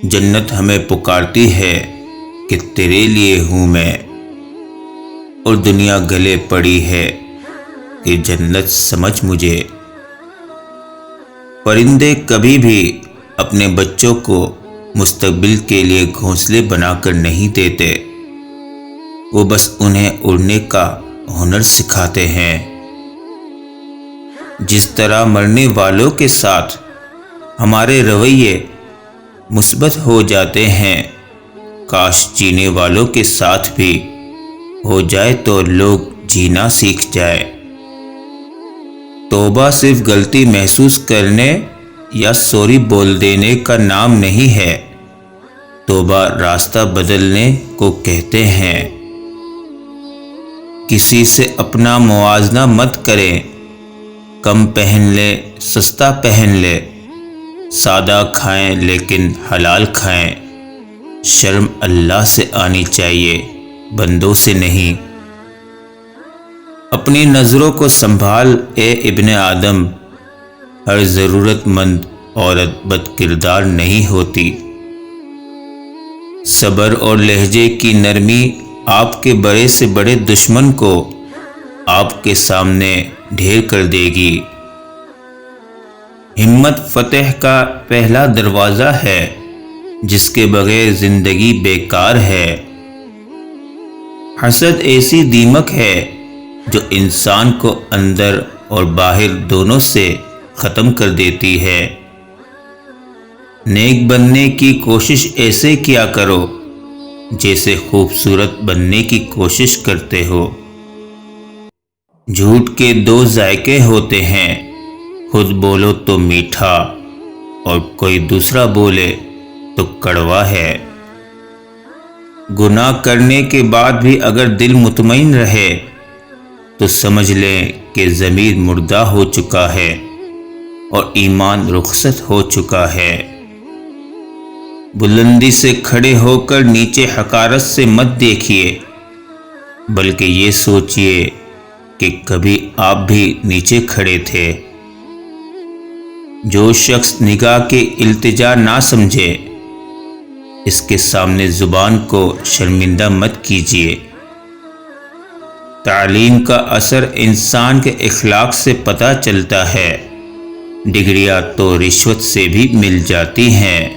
جنت ہمیں پکارتی ہے کہ تیرے لیے ہوں میں، اور دنیا گلے پڑی ہے کہ جنت سمجھ مجھے۔ پرندے کبھی بھی اپنے بچوں کو مستقبل کے لیے گھونسلے بنا کر نہیں دیتے، وہ بس انہیں اڑنے کا ہنر سکھاتے ہیں۔ جس طرح مرنے والوں کے ساتھ ہمارے رویے مثبت ہو جاتے ہیں، کاش جینے والوں کے ساتھ بھی ہو جائے تو لوگ جینا سیکھ جائے۔ توبہ صرف غلطی محسوس کرنے یا سوری بول دینے کا نام نہیں ہے، توبہ راستہ بدلنے کو کہتے ہیں۔ کسی سے اپنا موازنہ مت کریں، کم پہن لے سستا پہن لے، سادہ کھائیں لیکن حلال کھائیں۔ شرم اللہ سے آنی چاہیے، بندوں سے نہیں۔ اپنی نظروں کو سنبھال اے ابن آدم، ہر ضرورت مند عورت بد کردار نہیں ہوتی۔ صبر اور لہجے کی نرمی آپ کے بڑے سے بڑے دشمن کو آپ کے سامنے ڈھیر کر دے گی۔ ہمت فتح کا پہلا دروازہ ہے، جس کے بغیر زندگی بیکار ہے۔ حسد ایسی دیمک ہے جو انسان کو اندر اور باہر دونوں سے ختم کر دیتی ہے۔ نیک بننے کی کوشش ایسے کیا کرو جیسے خوبصورت بننے کی کوشش کرتے ہو۔ جھوٹ کے دو ذائقے ہوتے ہیں، خود بولو تو میٹھا اور کوئی دوسرا بولے تو کڑوا ہے۔ گناہ کرنے کے بعد بھی اگر دل مطمئن رہے تو سمجھ لیں کہ ضمیر مردہ ہو چکا ہے اور ایمان رخصت ہو چکا ہے۔ بلندی سے کھڑے ہو کر نیچے حقارت سے مت دیکھیے، بلکہ یہ سوچئے کہ کبھی آپ بھی نیچے کھڑے تھے۔ جو شخص نگاہ کے التجا نہ سمجھے، اس کے سامنے زبان کو شرمندہ مت کیجیے۔ تعلیم کا اثر انسان کے اخلاق سے پتہ چلتا ہے، ڈگریاں تو رشوت سے بھی مل جاتی ہیں۔